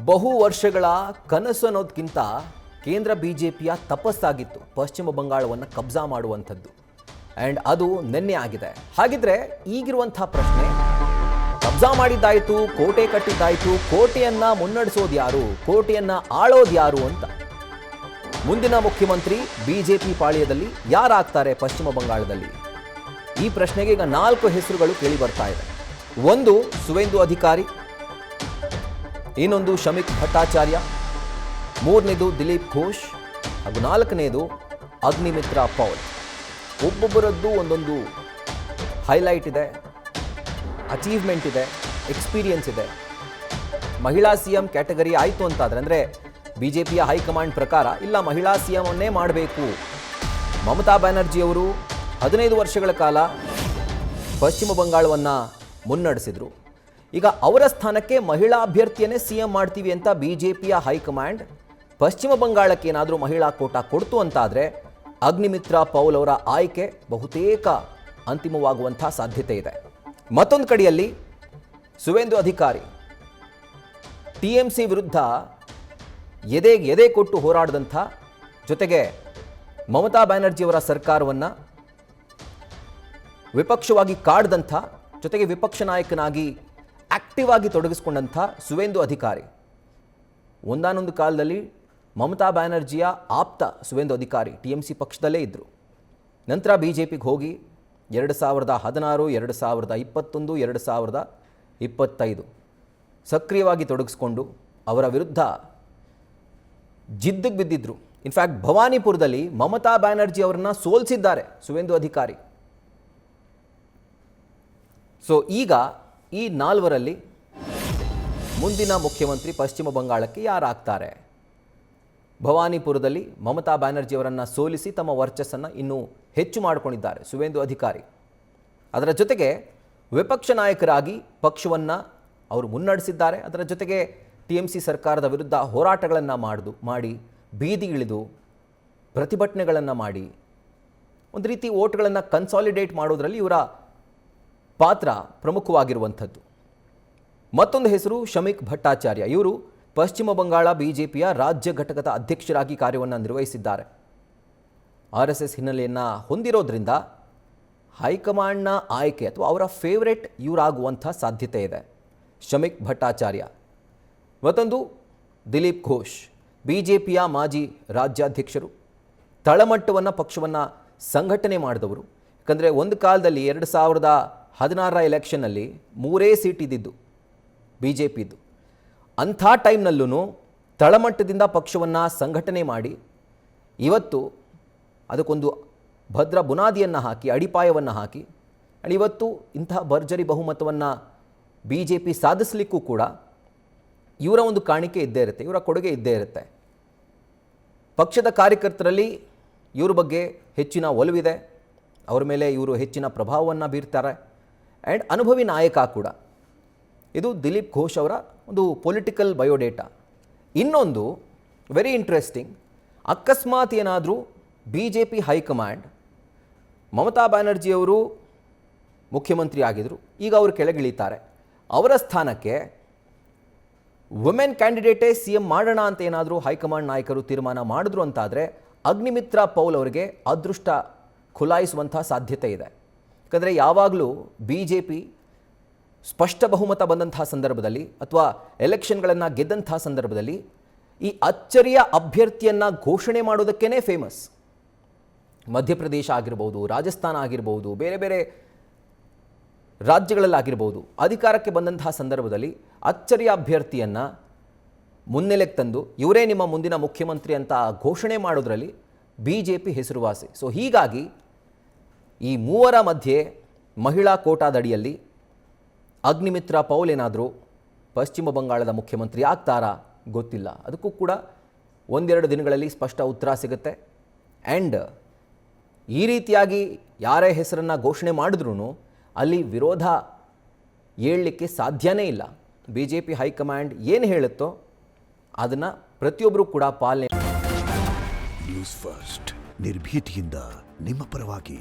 ಬಹು ವರ್ಷಗಳ ಕನಸು ಅನ್ನೋದಕ್ಕಿಂತ ಕೇಂದ್ರ ಬಿಜೆಪಿಯ ತಪಸ್ಸಾಗಿತ್ತು ಪಶ್ಚಿಮ ಬಂಗಾಳವನ್ನು ಕಬ್ಜಾ ಮಾಡುವಂಥದ್ದು. ಆ್ಯಂಡ್ ಅದು ನಿನ್ನೆ ಆಗಿದೆ. ಹಾಗಿದ್ರೆ ಈಗಿರುವಂತಹ ಪ್ರಶ್ನೆ, ಕಬ್ಜಾ ಮಾಡಿದ್ದಾಯಿತು, ಕೋಟೆ ಕಟ್ಟಿದ್ದಾಯಿತು, ಕೋಟೆಯನ್ನ ಮುನ್ನಡೆಸೋದು ಯಾರು, ಕೋಟೆಯನ್ನ ಆಳೋದು ಯಾರು ಅಂತ. ಮುಂದಿನ ಮುಖ್ಯಮಂತ್ರಿ ಬಿಜೆಪಿ ಪಾಳ್ಯದಲ್ಲಿ ಯಾರಾಗ್ತಾರೆ ಪಶ್ಚಿಮ ಬಂಗಾಳದಲ್ಲಿ? ಈ ಪ್ರಶ್ನೆಗೆ ಈಗ 4 ಹೆಸರುಗಳು ಕೇಳಿ ಬರ್ತಾ ಇದೆ. ಒಂದು ಸುವೇಂದು ಅಧಿಕಾರಿ, ಇನ್ನೊಂದು ಶಮಿಕ್ ಭಟ್ಟಾಚಾರ್ಯ, ಮೂರನೇದು ದಿಲೀಪ್ ಘೋಷ್ ಹಾಗೂ 4ನೇದು ಅಗ್ನಿಮಿತ್ರ ಪೌಲ್. ಒಬ್ಬೊಬ್ಬರದ್ದು ಒಂದೊಂದು ಹೈಲೈಟ್ ಇದೆ, ಅಚೀವ್ಮೆಂಟ್ ಇದೆ, ಎಕ್ಸ್ಪೀರಿಯನ್ಸ್ ಇದೆ. ಮಹಿಳಾ ಸಿಎಂ ಕ್ಯಾಟಗರಿ ಆಯಿತು ಅಂತಾದರೆ, ಅಂದರೆ ಬಿಜೆಪಿಯ ಹೈಕಮಾಂಡ್ ಪ್ರಕಾರ ಇಲ್ಲ ಮಹಿಳಾ ಸಿಎಂ ಅನ್ನೇ ಮಾಡಬೇಕು. ಮಮತಾ ಬ್ಯಾನರ್ಜಿಯವರು 15 ವರ್ಷಗಳ ಕಾಲ ಪಶ್ಚಿಮ ಬಂಗಾಳವನ್ನು ಮುನ್ನಡೆಸಿದರು. ಈಗ ಅವರ ಸ್ಥಾನಕ್ಕೆ ಮಹಿಳಾ ಅಭ್ಯರ್ಥಿಯನ್ನೇ ಸಿಎಂ ಮಾಡ್ತೀವಿ ಅಂತ ಬಿಜೆಪಿಯ ಹೈಕಮಾಂಡ್ ಪಶ್ಚಿಮ ಬಂಗಾಳಕ್ಕೆ ಏನಾದರೂ ಮಹಿಳಾ ಕೋಟಾ ಕೊಡ್ತು ಅಂತಾದರೆ ಅಗ್ನಿಮಿತ್ರ ಪೌಲ್ ಅವರ ಆಯ್ಕೆ ಬಹುತೇಕ ಅಂತಿಮವಾಗುವಂಥ ಸಾಧ್ಯತೆ ಇದೆ. ಮತ್ತೊಂದು ಕಡೆಯಲ್ಲಿ ಸುವೇಂದು ಅಧಿಕಾರಿ ಟಿಎಂಸಿ ವಿರುದ್ಧ ಎದೆ ಕೊಟ್ಟು ಹೋರಾಡಿದಂಥ, ಜೊತೆಗೆ ಮಮತಾ ಬ್ಯಾನರ್ಜಿಯವರ ಸರ್ಕಾರವನ್ನು ವಿಪಕ್ಷವಾಗಿ ಕಾಡ್ದಂಥ, ಜೊತೆಗೆ ವಿಪಕ್ಷ ನಾಯಕನಾಗಿ ಆಕ್ಟಿವ್ ಆಗಿ ತೊಡಗಿಸ್ಕೊಂಡಂಥ ಸುವೇಂದು ಅಧಿಕಾರಿ ಒಂದಾನೊಂದು ಕಾಲದಲ್ಲಿ ಮಮತಾ ಬ್ಯಾನರ್ಜಿಯ ಆಪ್ತ ಸುವೇಂದು ಅಧಿಕಾರಿ ಟಿಎಂಸಿ ಪಕ್ಷದಲ್ಲೇ ಇದ್ದರು. ನಂತರ ಬಿಜೆಪಿಗೆ ಹೋಗಿ 2016, 2021, 2025 ಸಕ್ರಿಯವಾಗಿ ತೊಡಗಿಸ್ಕೊಂಡು ಅವರ ವಿರುದ್ಧ ಜಿದ್ದಿಗೆ ಬಿದ್ದಿದ್ರು. ಇನ್ಫ್ಯಾಕ್ಟ್ ಭವಾನಿಪುರದಲ್ಲಿ ಮಮತಾ ಬ್ಯಾನರ್ಜಿ ಅವರನ್ನ ಸೋಲಿಸಿದ್ದಾರೆ ಸುವೇಂದು ಅಧಿಕಾರಿ. ಸೊ ಈಗ ಈ 4ರಲ್ಲಿ ಮುಂದಿನ ಮುಖ್ಯಮಂತ್ರಿ ಪಶ್ಚಿಮ ಬಂಗಾಳಕ್ಕೆ ಯಾರಾಗ್ತಾರೆ? ಭವಾನಿಪುರದಲ್ಲಿ ಮಮತಾ ಬ್ಯಾನರ್ಜಿಯವರನ್ನು ಸೋಲಿಸಿ ತಮ್ಮ ವರ್ಚಸ್ಸನ್ನು ಇನ್ನೂ ಹೆಚ್ಚು ಮಾಡಿಕೊಂಡಿದ್ದಾರೆ ಸುವೇಂದು ಅಧಿಕಾರಿ. ಅದರ ಜೊತೆಗೆ ವಿಪಕ್ಷ ನಾಯಕರಾಗಿ ಪಕ್ಷವನ್ನು ಅವರು ಮುನ್ನಡೆಸಿದ್ದಾರೆ. ಅದರ ಜೊತೆಗೆ ಟಿಎಂಸಿ ಸರ್ಕಾರದ ವಿರುದ್ಧ ಹೋರಾಟಗಳನ್ನು ಮಾಡಿ ಬೀದಿಗಿಳಿದು ಪ್ರತಿಭಟನೆಗಳನ್ನು ಮಾಡಿ ಒಂದು ರೀತಿ ಓಟ್ಗಳನ್ನು ಕನ್ಸಾಲಿಡೇಟ್ ಮಾಡೋದರಲ್ಲಿ ಇವರ ಪಾತ್ರ ಪ್ರಮುಖವಾಗಿರುವಂಥದ್ದು. ಮತ್ತೊಂದು ಹೆಸರು ಶಮಿಕ್ ಭಟ್ಟಾಚಾರ್ಯ. ಇವರು ಪಶ್ಚಿಮ ಬಂಗಾಳ ಬಿಜೆಪಿಯ ರಾಜ್ಯ ಘಟಕದ ಅಧ್ಯಕ್ಷರಾಗಿ ಕಾರ್ಯವನ್ನು ನಿರ್ವಹಿಸಿದ್ದಾರೆ. RSS ಹಿನ್ನೆಲೆಯನ್ನು ಹೊಂದಿರೋದ್ರಿಂದ ಹೈಕಮಾಂಡ್ನ ಆಯ್ಕೆ ಅಥವಾ ಅವರ ಫೇವರೇಟ್ ಇವರಾಗುವಂಥ ಸಾಧ್ಯತೆ ಇದೆ ಶಮಿಕ್ ಭಟ್ಟಾಚಾರ್ಯ. ಮತ್ತೊಂದು ದಿಲೀಪ್ ಘೋಷ್, ಬಿಜೆಪಿಯ ಮಾಜಿ ರಾಜ್ಯಾಧ್ಯಕ್ಷರು, ತಳಮಟ್ಟವನ್ನು ಪಕ್ಷವನ್ನು ಸಂಘಟನೆ ಮಾಡಿದವರು. ಯಾಕಂದರೆ ಒಂದು ಕಾಲದಲ್ಲಿ 2016 ಎಲೆಕ್ಷನ್ನಲ್ಲಿ 3 ಸೀಟ್ ಇದ್ದಿದ್ದು ಬಿಜೆಪಿದು. ಅಂಥ ಟೈಮ್ನಲ್ಲೂ ತಳಮಟ್ಟದಿಂದ ಪಕ್ಷವನ್ನು ಸಂಘಟನೆ ಮಾಡಿ ಇವತ್ತು ಅದಕ್ಕೊಂದು ಭದ್ರ ಬುನಾದಿಯನ್ನು ಹಾಕಿ, ಅಡಿಪಾಯವನ್ನು ಹಾಕಿ, ಇವತ್ತು ಇಂತಹ ಭರ್ಜರಿ ಬಹುಮತವನ್ನು ಬಿಜೆಪಿ ಸಾಧಿಸಲಿಕ್ಕೂ ಕೂಡ ಇವರ ಒಂದು ಕಾಣಿಕೆ ಇದ್ದೇ ಇರುತ್ತೆ, ಇವರ ಕೊಡುಗೆ ಇದ್ದೇ ಇರುತ್ತೆ. ಪಕ್ಷದ ಕಾರ್ಯಕರ್ತರಲ್ಲಿ ಇವ್ರ ಬಗ್ಗೆ ಹೆಚ್ಚಿನ ಒಲವಿದೆ, ಅವರ ಮೇಲೆ ಇವರು ಹೆಚ್ಚಿನ ಪ್ರಭಾವವನ್ನು ಬೀರ್ತಾರೆ. ಆ್ಯಂಡ್ ಅನುಭವಿ ನಾಯಕ ಕೂಡ. ಇದು ದಿಲೀಪ್ ಘೋಷ್ ಅವರ ಒಂದು ಪೊಲಿಟಿಕಲ್ ಬಯೋಡೇಟಾ. ಇನ್ನೊಂದು ವೆರಿ ಇಂಟ್ರೆಸ್ಟಿಂಗ್, ಅಕಸ್ಮಾತ್ ಏನಾದರೂ ಬಿಜೆಪಿ ಹೈಕಮಾಂಡ್ ಮಮತಾ ಬ್ಯಾನರ್ಜಿಯವರು ಮುಖ್ಯಮಂತ್ರಿ ಆಗಿದ್ದರು, ಈಗ ಅವರು ಕೆಳಗಿಳಿತಾರೆ, ಅವರ ಸ್ಥಾನಕ್ಕೆ ವುಮೆನ್ ಕ್ಯಾಂಡಿಡೇಟೇ ಸಿಎಂ ಮಾಡೋಣ ಅಂತ ಏನಾದರೂ ಹೈಕಮಾಂಡ್ ನಾಯಕರು ತೀರ್ಮಾನ ಮಾಡಿದ್ರು ಅಂತಾದರೆ ಅಗ್ನಿಮಿತ್ರ ಪೌಲ್ ಅವರಿಗೆ ಅದೃಷ್ಟ ಖುಲಾಯಿಸುವಂಥ ಸಾಧ್ಯತೆ ಇದೆ. ಯಾಕಂದರೆ ಯಾವಾಗಲೂ ಬಿಜೆಪಿ ಸ್ಪಷ್ಟ ಬಹುಮತ ಬಂದಂಥ ಸಂದರ್ಭದಲ್ಲಿ ಅಥವಾ ಎಲೆಕ್ಷನ್ಗಳನ್ನು ಗೆದ್ದಂಥ ಸಂದರ್ಭದಲ್ಲಿ ಈ ಅಚ್ಚರಿಯ ಅಭ್ಯರ್ಥಿಯನ್ನು ಘೋಷಣೆ ಮಾಡೋದಕ್ಕೇ ಫೇಮಸ್. ಮಧ್ಯಪ್ರದೇಶ ಆಗಿರ್ಬೋದು, ರಾಜಸ್ಥಾನ ಆಗಿರ್ಬೋದು, ಬೇರೆ ಬೇರೆ ರಾಜ್ಯಗಳಲ್ಲಾಗಿರ್ಬೋದು, ಅಧಿಕಾರಕ್ಕೆ ಬಂದಂತಹ ಸಂದರ್ಭದಲ್ಲಿ ಅಚ್ಚರಿಯ ಅಭ್ಯರ್ಥಿಯನ್ನು ಮುನ್ನೆಲೆಗೆ ತಂದು ಇವರೇ ನಿಮ್ಮ ಮುಂದಿನ ಮುಖ್ಯಮಂತ್ರಿ ಅಂತ ಘೋಷಣೆ ಮಾಡೋದ್ರಲ್ಲಿ ಬಿಜೆಪಿ ಹೆಸರುವಾಸಿ. ಸೊ ಹೀಗಾಗಿ ಈ 3ರ ಮಧ್ಯೆ ಮಹಿಳಾ ಕೋಟಾದಡಿಯಲ್ಲಿ ಅಗ್ನಿಮಿತ್ರ ಪೌಲ್ ಏನಾದರೂ ಪಶ್ಚಿಮ ಬಂಗಾಳದ ಮುಖ್ಯಮಂತ್ರಿ ಆಗ್ತಾರಾ ಗೊತ್ತಿಲ್ಲ. ಅದಕ್ಕೂ ಕೂಡ 1-2 ದಿನಗಳಲ್ಲಿ ಸ್ಪಷ್ಟ ಉತ್ತರ ಸಿಗುತ್ತೆ. ಆ್ಯಂಡ್ ಈ ರೀತಿಯಾಗಿ ಯಾರೇ ಹೆಸರನ್ನು ಘೋಷಣೆ ಮಾಡಿದ್ರೂ ಅಲ್ಲಿ ವಿರೋಧ ಏಳಲಿಕ್ಕೆ ಸಾಧ್ಯನೇ ಇಲ್ಲ. ಬಿಜೆಪಿ ಹೈಕಮಾಂಡ್ ಏನು ಹೇಳುತ್ತೋ ಅದನ್ನು ಪ್ರತಿಯೊಬ್ಬರೂ ಕೂಡ ಪಾಲನೆ. ನ್ಯೂಸ್ ಫಸ್ಟ್ ನಿರ್ಭೀತಿಯಿಂದ ನಿಮ್ಮ ಪರವಾಗಿ.